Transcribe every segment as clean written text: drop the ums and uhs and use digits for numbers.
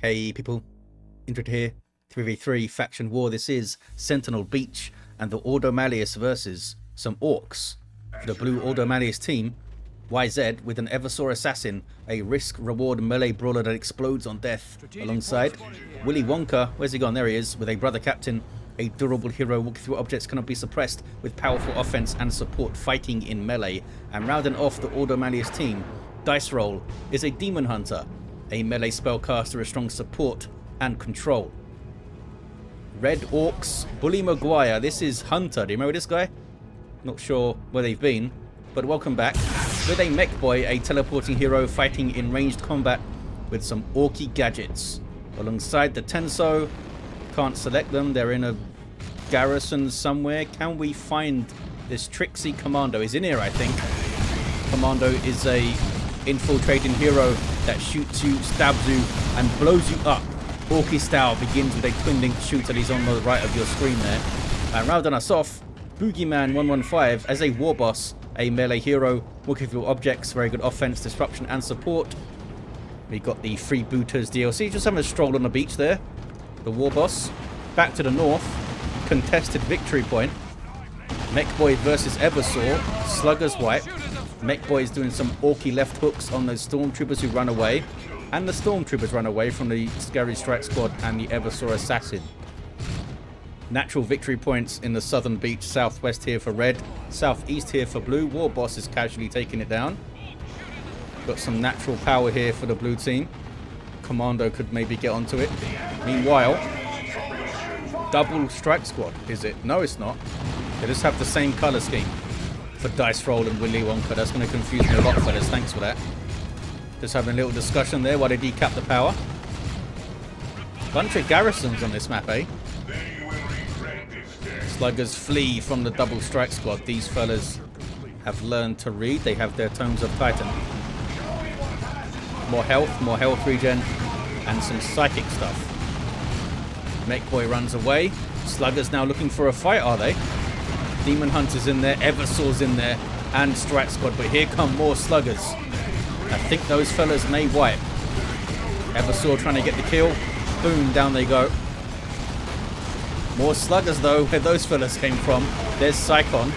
Hey people, Indrid here, 3v3 faction war. This is Sentinel Beach and the Ordo Malleus versus some Orks. For the blue Ordo Malleus team, YZ with an Eversor assassin, a risk-reward melee brawler that explodes on death, alongside Willy Wonka, where's he gone? There he is, with a brother captain, a durable hero walking through objects cannot be suppressed, with powerful offense and support fighting in melee. And rounding off the Ordo Malleus team, dice roll is a Daemonhunter, a melee spellcaster with strong support and control. Red Orks, Bully Maguire. This is Hunter. Do you remember this guy? Not sure where they've been, but welcome back. With a Mekboy, a teleporting hero fighting in ranged combat with some orky gadgets. Alongside the Tenso, can't select them. They're in a garrison somewhere. Can we find this tricksy Kommando? He's in here, I think. Kommando is a infiltrating hero that shoots you, stabs you, and blows you up. Orky style begins with a twin link shooter. He's on the right of your screen there. And rounding us off, Boogeyman 115 as a Warboss, a melee hero, walking through objects, very good offense, disruption, and support. We got the Freebooters DLC, just having a stroll on the beach there. The Warboss. Back to the north, contested victory point. Mekboy versus Eversor, Sluggers wipe. Mekboy is doing some orky left hooks on those stormtroopers who run away, and the stormtroopers run away from the Scary Strike Squad and the Eversor assassin. Natural victory points in the southern beach, southwest here for red, southeast here for blue. Warboss is casually taking it down. Got some natural power here for the blue team. Kommando could maybe get onto it. Meanwhile, double strike squad, is it? No, it's not. They just have the same color scheme for Dice Roll and Willy Wonka. That's going to confuse me a lot, fellas. Thanks for that. Just having a little discussion there while they decap the power. Bunch of garrisons on this map, eh? Sluggers flee from the double strike squad. These fellas have learned to read. They have their Tomes of Titan. More health regen, and some psychic stuff. Mekboy runs away. Sluggers now looking for a fight, are they? Daemonhunter's in there, Eversor's in there, and Strike Squad, but here come more Sluggers. I think those fellas may wipe. Eversor trying to get the kill. Boom, down they go. More Sluggers though, where those fellas came from. There's Psychon.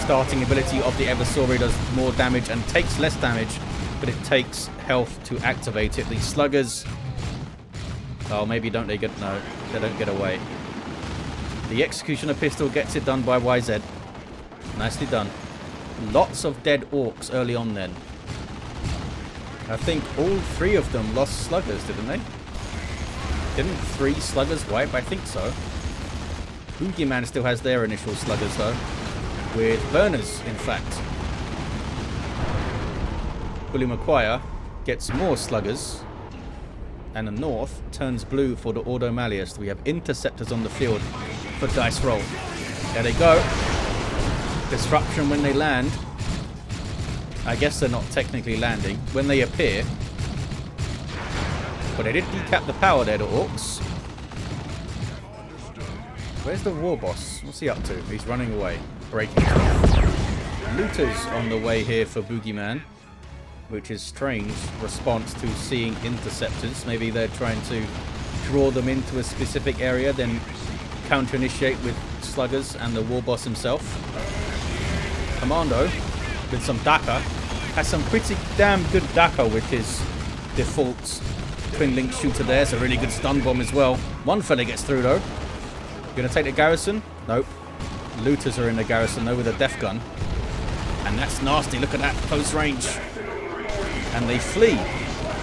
Starting ability of the Eversor does more damage and takes less damage, but it takes health to activate it. The Sluggers... oh, maybe don't they get... no, they don't get away. The Executioner pistol gets it done by YZ. Nicely done. Lots of dead Orks early on then. I think all three of them lost Sluggers, didn't they? Didn't 3 Sluggers wipe? I think so. Boogeyman still has their initial Sluggers though. With burners, in fact. Willy Maguire gets more Sluggers. And the north turns blue for the Ordo Malleus. We have interceptors on the field for Dice Roll. There they go. Disruption when they land. I guess they're not technically landing. When they appear. But they did decap the power there, the Orks. Where's the Warboss? What's he up to? He's running away. Breaking stuff. Looters on the way here for Boogeyman. Which is strange response to seeing interceptors. Maybe they're trying to draw them into a specific area, then counter-initiate with Sluggers and the Warboss himself. Kommando, with some Daka, has some pretty damn good Daka with his default twin link shooter there. It's a really good stun bomb as well. One fella gets through though. Gonna take the garrison? Nope. Looters are in the garrison though with a death gun. And that's nasty. Look at that close range. And they flee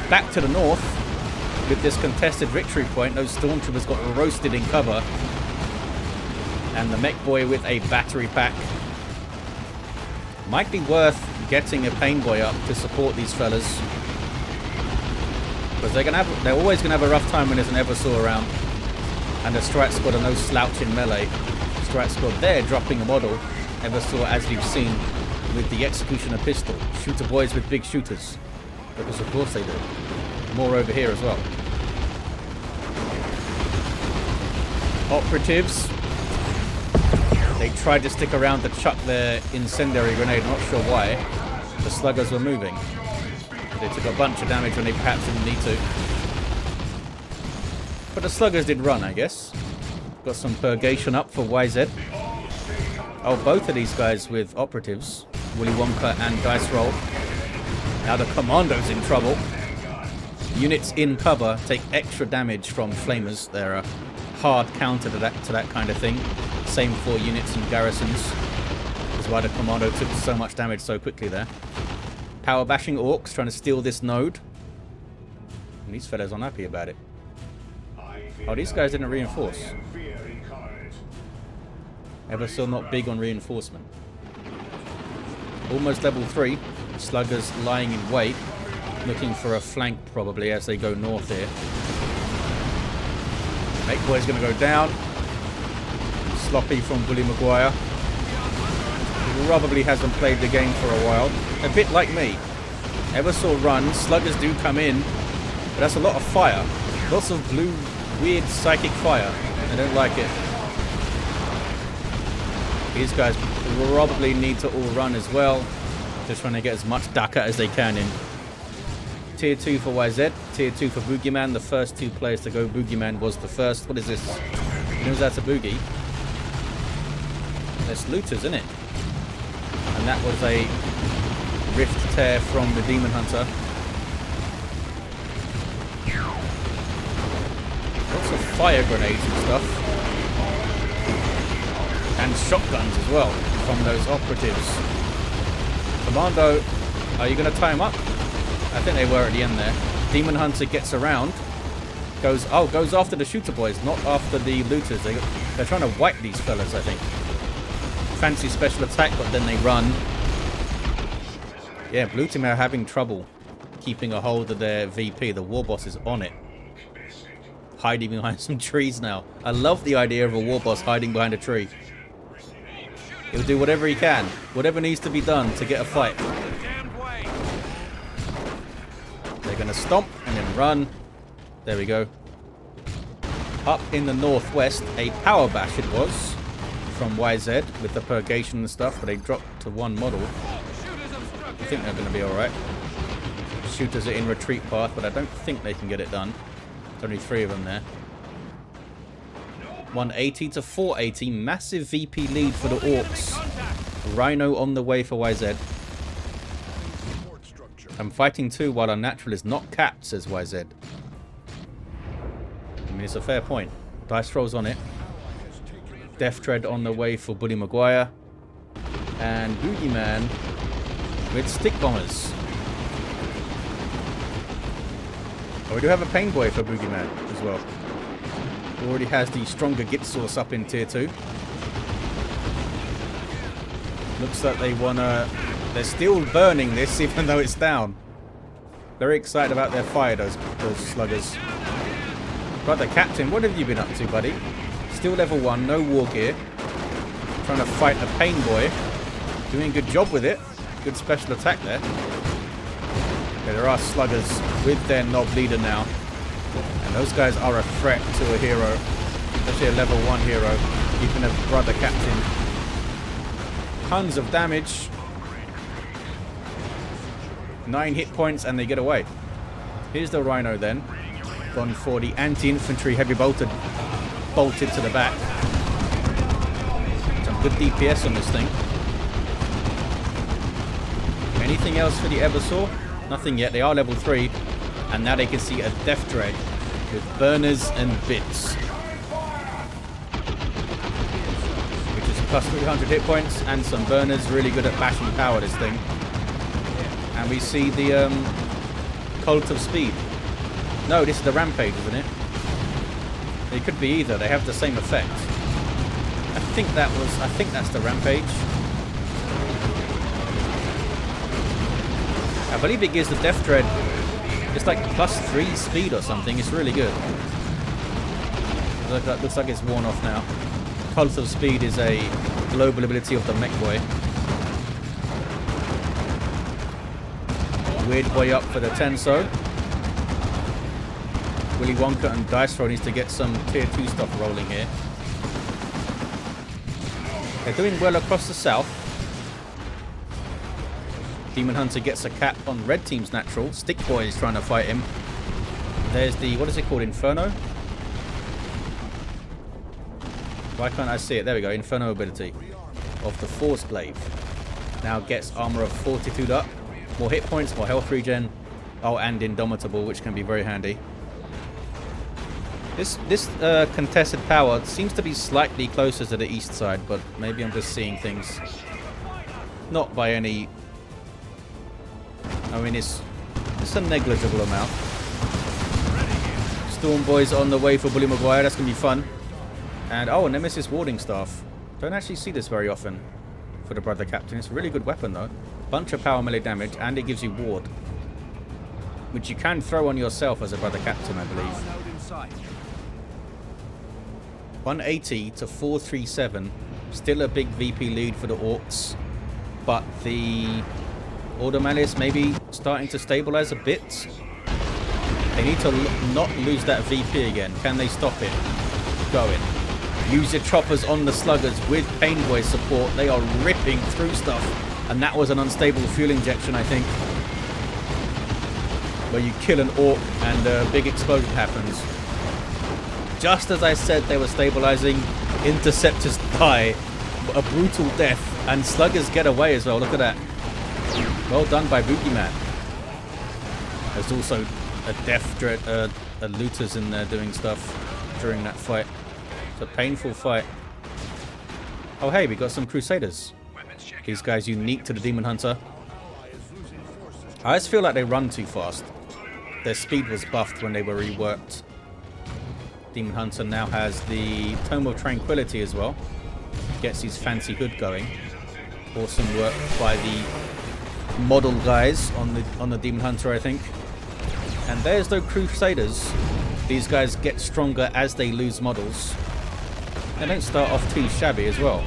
back to the north with this contested victory point. Those stormtroopers got roasted in cover. And the Mekboy with a battery pack. Might be worth getting a Painboy up to support these fellas. Because they're always going to have a rough time when there's an Eversor around. And the Strike Squad are no slouch in melee. Strike Squad there dropping a model. Eversor, as you've seen, with the Executioner pistol. Shooter boys with big shooters. Because of course they do. More over here as well. Operatives. They tried to stick around to chuck their incendiary grenade. Not sure why. The Sluggers were moving. They took a bunch of damage when they perhaps didn't need to. But the sluggers did run, I guess. Got some purgation up for YZ. Oh, both of these guys with operatives. Willy Wonka and Dice Roll. Now the Kommando's in trouble. Units in cover take extra damage from flamers. They're a hard counter to that kind of thing. Same for units in garrisons. That's why the Kommando took so much damage so quickly there. Power bashing Orks trying to steal this node. And these fellas aren't happy about it. Oh, these guys didn't reinforce. Eversor not big on reinforcement. Almost level 3. Sluggers lying in wait. Looking for a flank probably as they go north here. Mekboy's going to go down. Sloppy from Willy Maguire. Probably hasn't played the game for a while. A bit like me. Eversor runs. Sluggers do come in. But that's a lot of fire. Lots of blue, weird psychic fire. I don't like it. These guys probably need to all run as well. Just trying to get as much Daka as they can in. Tier 2 for YZ. Tier 2 for Boogeyman. The first 2 players to go Boogeyman was the first. What is this? Who knows that's a Boogie? There's looters, isn't it? And that was a rift tear from the Daemonhunter. Lots of fire grenades and stuff. And shotguns as well from those operatives. Kommando, are you going to tie him up? I think they were at the end there. Daemonhunter gets around. Goes after the shooter boys, not after the looters. They're trying to wipe these fellas, I think. Fancy special attack, but then they run. Yeah, blue team are having trouble keeping a hold of their VP. The Warboss is on it. Hiding behind some trees now. I love the idea of a Warboss hiding behind a tree. He'll do whatever he can. Whatever needs to be done to get a fight. They're going to stomp and then run. There we go. Up in the northwest, a power bash it was from YZ with the purgation and stuff, but they dropped to 1 model. I think they're going to be alright. Shooters are in retreat path, but I don't think they can get it done. There's only 3 of them there. 180 to 480. Massive VP lead for the Orks. Rhino on the way for YZ. I'm fighting 2 while our natural is not capped, says YZ. I mean, it's a fair point. Dice rolls on it. Death Tread on the way for Willy Maguire. And Boogeyman with stick bombers. Oh, we do have a Pain Boy for Boogeyman as well. Already has the stronger git source up in tier 2. Looks like they wanna... They're still burning this even though it's down. Very excited about their fire, those sluggers. Brother Captain, what have you been up to, buddy? Still level 1, no war gear. Trying to fight the Pain Boy. Doing a good job with it. Good special attack there. Okay, there are sluggers with their knob leader now. And those guys are a threat to a hero. Especially a level 1 hero. Even a Brother Captain. Tons of damage. 9 hit points and they get away. Here's the Rhino then. Gone for the anti-infantry heavy bolted to the back. Some good DPS on this thing. Anything else for the Eversor? Nothing yet. They are level 3. And now they can see a Death Dread with burners and bits. Which is plus 300 hit points and some burners. Really good at bashing power, this thing. And we see the Cult of Speed. No, this is the Rampage, isn't it? It could be either. They have the same effect. I think that's the Rampage. I believe it gives the Death Dread. It's like plus 3 speed or something. It's really good. Looks like it's worn off now. Cult of Speed is a global ability of the Mekboy. Weird Boy up for the Tenso. Willy Wonka and Dice Roll needs to get some tier 2 stuff rolling here. They're doing well across the south. Daemonhunter gets a cap on red team's natural. Stick Boy is trying to fight him. There's the, what is it called, Inferno? Why can't I see it? There we go. Inferno ability of the Force Glaive. Now gets armor of Fortitude up. More hit points, more health regen. Oh, and Indomitable, which can be very handy. This contested power seems to be slightly closer to the east side, but maybe I'm just seeing things. Not by any... I mean, it's a negligible amount. Storm Boys on the way for Willy Maguire. That's going to be fun. And, oh, Nemesis Warding Staff. Don't actually see this very often for the Brother Captain. It's a really good weapon, though. Bunch of power melee damage, and it gives you ward, which you can throw on yourself as a Brother Captain, I believe. 180 to 437. Still a big VP lead for the Orks. But the Ordo Malleus maybe starting to stabilize a bit. They need to not lose that VP again. Can they stop it going? Use your choppers on the sluggers with Painboy support. They are ripping through stuff. And that was an unstable fuel injection, I think. Where you kill an Ork and a big explosion happens. Just as I said they were stabilizing, interceptors die. A brutal death. And sluggers get away as well. Look at that. Well done by Boogeyman. There's also a death dread, a looters in there doing stuff during that fight. It's a painful fight. Oh hey, we got some Crusaders. These guys unique to the Daemonhunter. I just feel like they run too fast. Their speed was buffed when they were reworked. Daemonhunter now has the Tome of Tranquility as well. Gets his fancy hood going. Awesome work by the model guys on the Daemonhunter, I think. And there's the Crusaders. These guys get stronger as they lose models. They don't start off too shabby as well.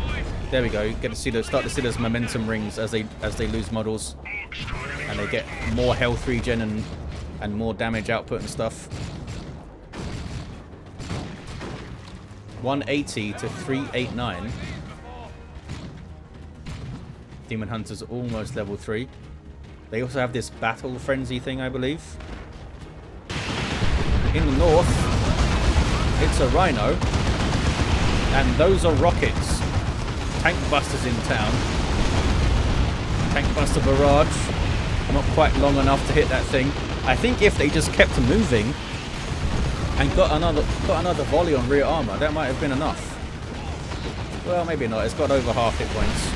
There we go. You get to see start to see those momentum rings as they lose models, and they get more health regen and more damage output and stuff. 180 to 389. Daemonhunter's almost level 3. They also have this battle frenzy thing, I believe. In the north, it's a Rhino, and those are rockets. Tank Busters in town. Tank Buster barrage. Not quite long enough to hit that thing. I think if they just kept moving and got another volley on rear armor, that might have been enough. Well, maybe not. It's got over half hit points.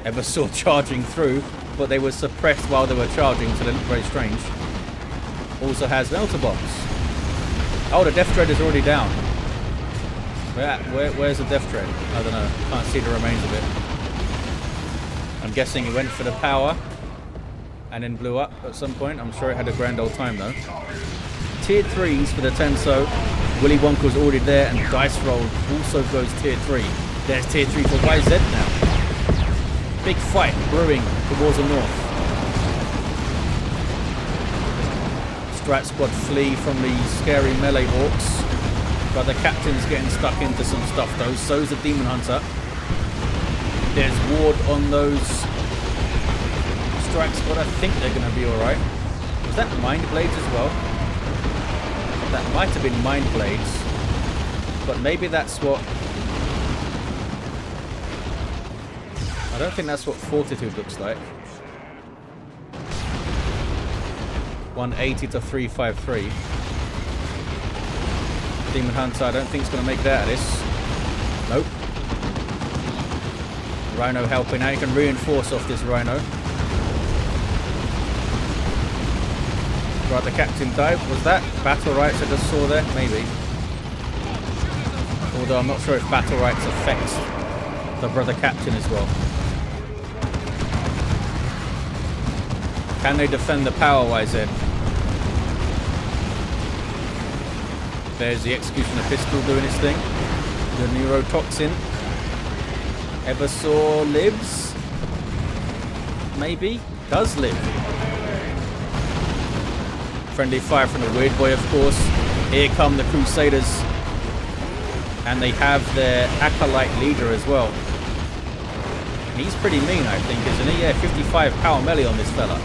Eversor charging through, but they were suppressed while they were charging, so they look very strange. Also has melter bombs. Oh, the Death Dread is already down. Where's the Death Dread? I don't know. Can't see the remains of it. I'm guessing it went for the power and then blew up at some point. I'm sure it had a grand old time though. Tier 3s for the Tenso. Willy Wonka was already there, and Dice Roll also goes Tier 3. There's Tier 3 for YZ now. Big fight brewing towards the north. Strat Squad flee from the scary melee Orks. But the Captain's getting stuck into some stuff though. So's the Daemonhunter. There's ward on those Strike Squad. I think they're going to be alright. Was that Mind Blades as well? That might have been Mind Blades. But maybe that's what... I don't think that's what Fortitude looks like. 180 to 353. Daemonhunter, I don't think is going to make that out of this. Nope. Rhino helping out. You can reinforce off this Rhino. Right, the Captain died. Was that Battle Rights I just saw there? Maybe. Although I'm not sure if Battle Rights affects the Brother Captain as well. Can they defend the power, YZ? There's the Executioner Pistol doing its thing. The Neurotoxin. Eversor lives? Maybe? Does live. Friendly fire from the Weird Boy, of course. Here come the Crusaders. And they have their Acolyte leader as well. He's pretty mean, I think, isn't he? Yeah, 55 power melee on this fella.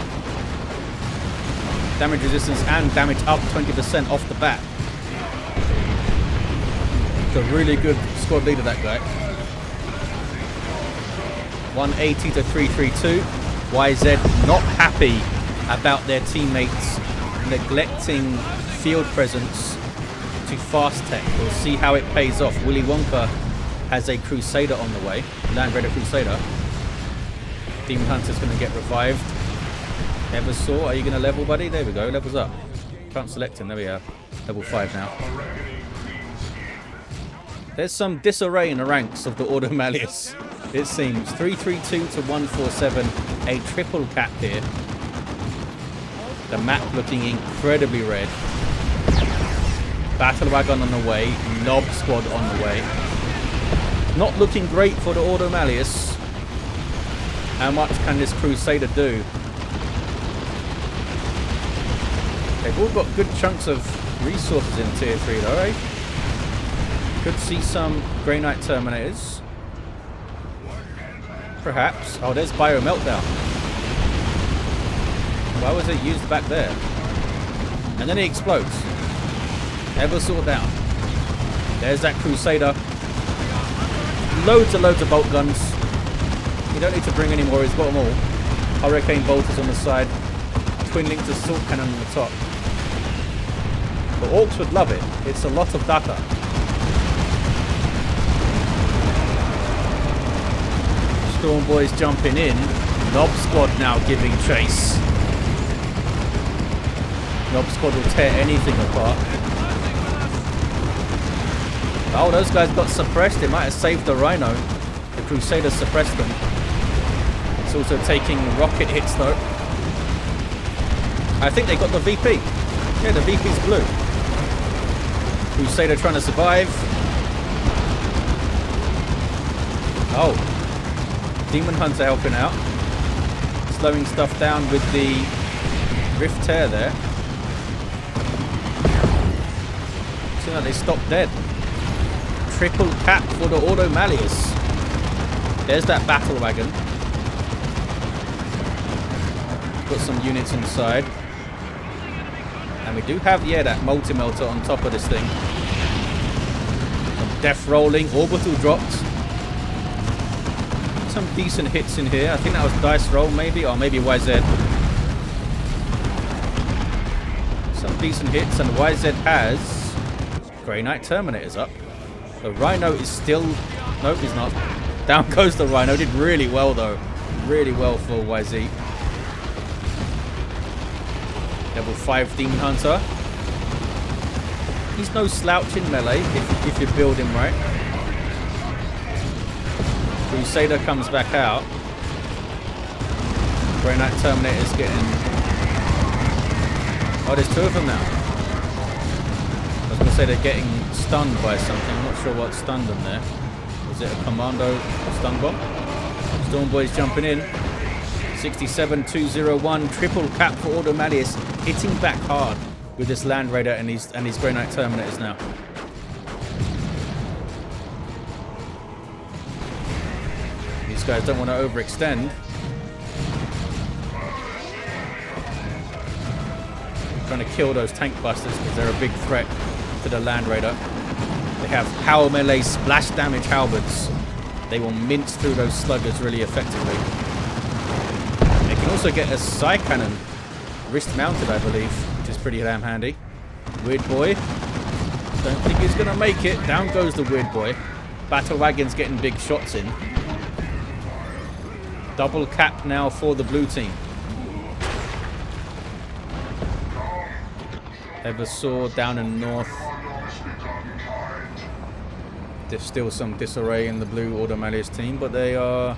Damage resistance and damage up 20% off the bat. a really good squad leader, that guy. 180 to 332. YZ not happy about their teammates neglecting field presence to fast tech. We'll see how it pays off. Willy Wonka has a Crusader on the way. Land Raider Crusader. Daemonhunter's going to get revived. Eversor, are you going to level, buddy? There we go, levels up. Can't select him, there we are. Level 5 now. There's some disarray in the ranks of the Ordo Malleus, it seems. 332 to 147, a triple cap here. The map looking incredibly red. Battle Wagon on the way, Knob Squad on the way. Not looking great for the Ordo Malleus. How much can this Crusader do? They've all got good chunks of resources in tier 3 though, eh? Could see some Grey Knight Terminators. Perhaps. Oh, there's Bio Meltdown. Why was it used back there? And then he explodes. Eversor down. There's that Crusader. Loads and loads of bolt guns. You don't need to bring any more, he's got them all. Hurricane bolters on the side. Twin linked assault cannon on the top. The Orks would love it. It's a lot of data. Storm Boys jumping in. Knob Squad now giving chase. Knob Squad will tear anything apart. Oh, those guys got suppressed. It might have saved the Rhino. The Crusaders suppressed them. It's also taking rocket hits though. I think they got the VP. Yeah, the VP's blue. Crusader trying to survive. Oh. Daemonhunter helping out. Slowing stuff down with the Rift Tear there. Seems like they stopped dead. Triple cap for the Ordo Malleus. There's that battle wagon. Got some units inside. And we do have, yeah, that multi-melter on top of this thing. Some death rolling. Orbital dropped. Some decent hits in here. I think that was dice roll maybe, or maybe YZ. Some decent hits, and YZ has Grey Knight Terminators up. The Rhino is still... Nope, he's not. Down goes the Rhino. Did really well though. Really well for YZ. Level 5 Daemonhunter. He's no slouch in melee if you build him right. Crusader comes back out. Grey Knight Terminator's getting... Oh, there's two of them now. I was going to say they're getting stunned by something. I'm not sure what stunned them there. Was it a Kommando stun bomb? Storm Boys jumping in. 67-201. Triple cap for Ordo Malleus. Hitting back hard with this Land Raider and these Grey Knight Terminators now. These guys don't want to overextend. Trying to kill those tank busters because they're a big threat to the Land Raider. They have power melee splash damage halberds. They will mince through those sluggers really effectively. They can also get a Psy Cannon wrist mounted, I believe, which is pretty damn handy. Weird Boy. Don't think he's going to make it. Down goes the Weird Boy. Battle Wagon's getting big shots in. Double cap now for the blue team. Eversor down in north. There's still some disarray in the blue Ordo Malleus team, but they are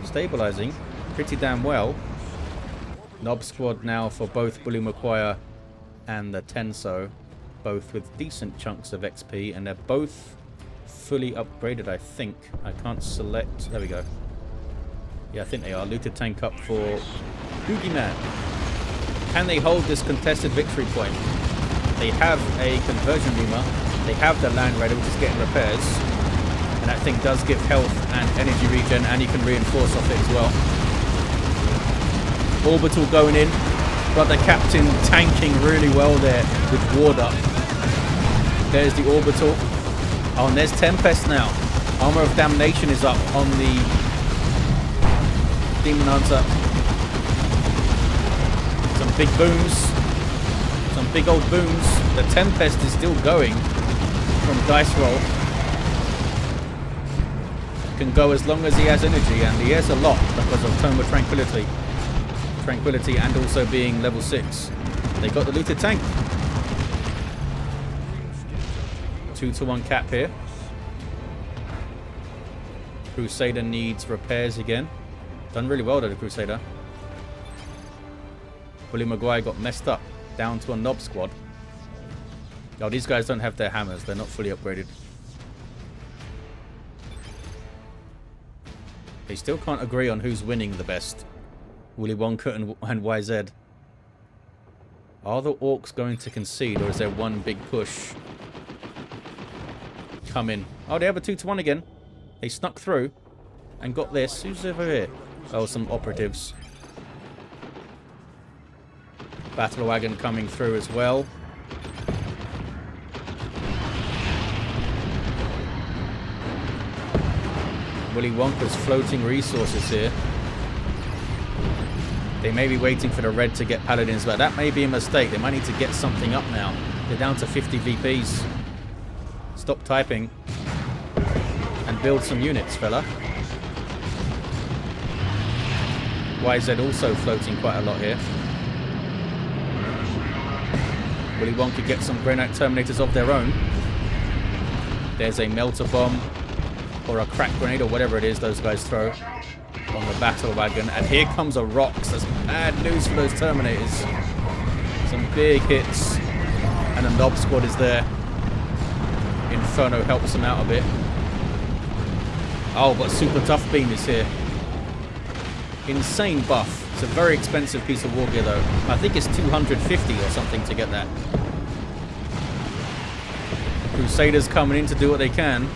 stabilizing pretty damn well. Knob Squad now for both Bully Maguire and the Tenso, both with decent chunks of XP, and they're both fully upgraded, I think. I can't select. There we go. Yeah, I think they are. Looted tank up for Boogeyman. Can they hold this contested victory point? They have a conversion reamer. They have the Land Raider, which is getting repairs. And that thing does give health and energy regen, and you can reinforce off it as well. Orbital going in. But the Captain tanking really well there with Ward up. There's the Orbital. Oh, and there's Tempest now. Armor of Damnation is up on the Daemonhunter. Some big booms. Some big old booms. The Tempest is still going from dice roll. Can go as long as he has energy, and he has a lot because of Tome of Tranquility. Tranquility and also being level 6. They got the looted tank. 2-to-1 cap here. Crusader needs repairs again. Done really well to the Crusader. Willy Maguire got messed up. Down to a knob squad. Oh, these guys don't have their hammers. They're not fully upgraded. They still can't agree on who's winning the best. Willy Wonka and YZ. Are the Orks going to concede, or is there one big push? Come in. Oh, they have a 2-to-1 again. They snuck through and got this. Who's over here? Oh, some operatives. Battle wagon coming through as well. Willy Wonka's floating resources here. They may be waiting for the red to get paladins, but that may be a mistake. They might need to get something up now. They're down to 50 VPs. Stop typing and build some units, fella. YZ also floating quite a lot here. Willy Wonka gets some Granite Terminators of their own. There's a melter bomb or a crack grenade or whatever it is those guys throw on the battle wagon. And here comes a Orks. That's bad news for those Terminators. Some big hits. And a knob squad is there. Inferno helps them out a bit. Oh, but Super Tough Beam is here. Insane buff. It's a very expensive piece of war gear though. I think it's 250 or something to get that. Crusaders coming in to do what they can.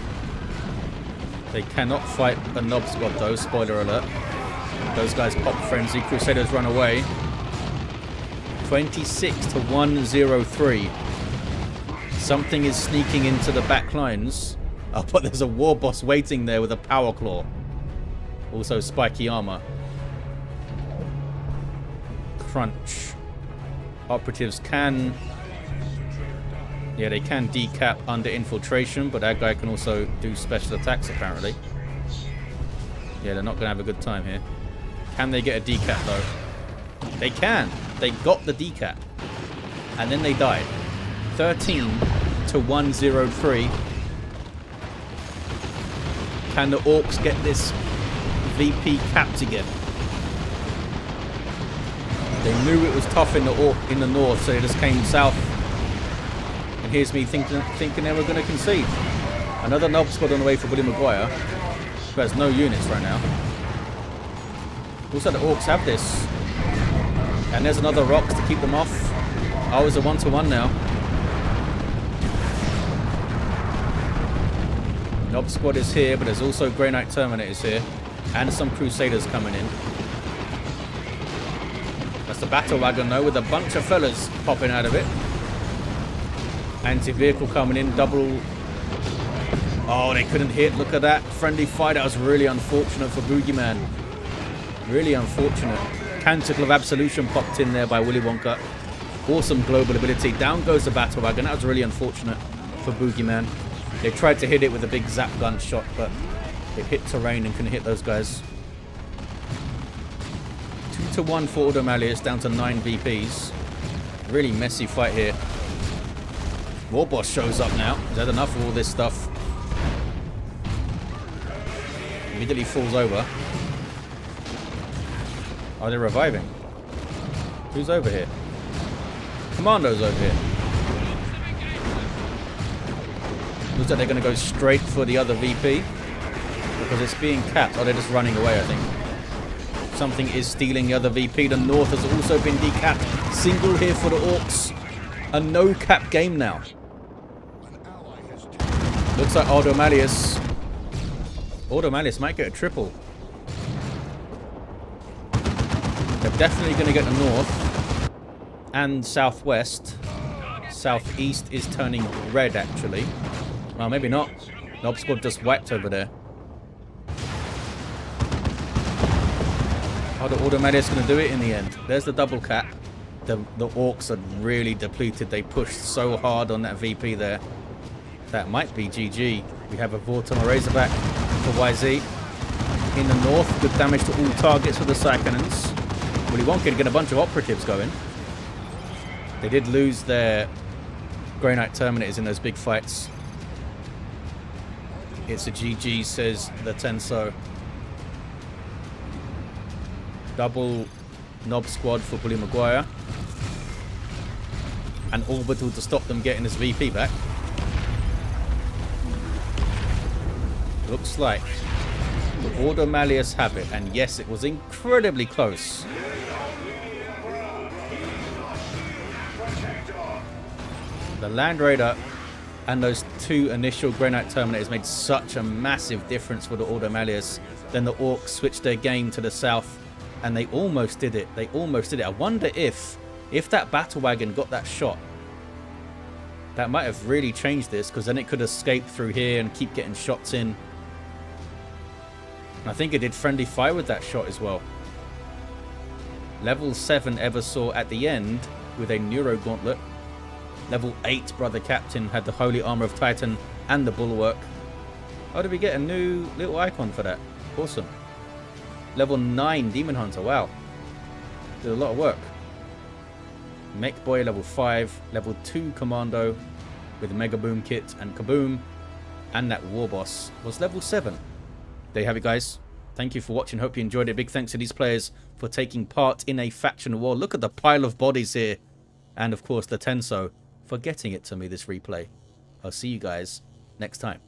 They cannot fight a knob squad though, spoiler alert. Those guys pop frenzy. Crusaders run away. 26 to 103. Something is sneaking into the back lines. Oh, but there's a Warboss waiting there with a power claw. Also spiky armor. Crunch. Operatives can... Yeah, they can decap under infiltration, but that guy can also do special attacks apparently. Yeah, they're not going to have a good time here. Can they get a decap though? They can. They got the decap. And then they died. 13 to 103. Can the Orks get this VP capped again? They knew it was tough in the north, so they just came south. And here's me thinking they were going to concede. Another knob squad on the way for Willy Maguire, who has no units right now. Also, the Orks have this. And there's another Orks to keep them off. Oh, it's a 1-to-1 now. Knob squad is here, but there's also Grey Knight Terminators here. And some Crusaders coming in. That's the battle wagon though, with a bunch of fellas popping out of it. Anti-vehicle coming in, double... Oh, they couldn't hit. Look at that. Friendly fire. That was really unfortunate for Boogeyman. Really unfortunate. Canticle of Absolution popped in there by Willy Wonka. Awesome global ability. Down goes the battle wagon. That was really unfortunate for Boogeyman. They tried to hit it with a big zap gun shot, but it hit terrain and couldn't hit those guys. 2-to-1 for Ordo Malleus, down to 9 VPs. Really messy fight here. Warboss shows up now. He's had enough of all this stuff. Immediately falls over. Are they reviving? Who's over here? Kommando's over here. Looks like they're going to go straight for the other VP. Because it's being capped. Oh, they're just running away, I think. Something is stealing the other VP. The North has also been decapped. Single here for the Orks. A no-cap game now. Looks like Ordo Malleus. Ordo Malleus might get a triple. They're definitely going to get the North. And Southwest. Southeast is turning red, actually. Well, maybe not. Nob Squad just wiped over there. Oh, the Ordo Malleus going to do it in the end. There's the double cap. The Orks are really depleted. They pushed so hard on that VP there. That might be GG. We have a Vortum Razorback for YZ. In the north, good damage to all targets with the side cannons. Willy Wonka to get a bunch of operatives going. They did lose their Grey Knight Terminators in those big fights. It's a GG, says the Tenso. Double Nob Squad for Bully Maguire. And Orbital to stop them getting his VP back. Looks like the Ordo Malleus have it. And yes, it was incredibly close. The Land Raider and those two initial Grey Knight Terminators made such a massive difference for the Ordo Malleus. Then the Orks switched their game to the south. And they almost did it. They almost did it. I wonder if that battle wagon got that shot, that might have really changed this, because then it could escape through here and keep getting shots in. And I think it did friendly fire with that shot as well. Level 7 Eversor at the end with a Neuro Gauntlet. Level 8 Brother Captain had the Holy Armor of Titan and the Bulwark. Oh, did we get a new little icon for that? Awesome. Level 9 Daemonhunter, wow. Did a lot of work. Mekboy level 5, level 2 Kommando with Mega Boom Kit and Kaboom. And that Warboss was level 7. There you have it, guys. Thank you for watching. Hope you enjoyed it. Big thanks to these players for taking part in a faction war. Look at the pile of bodies here. And of course the Tenso for getting it to me, this replay. I'll see you guys next time.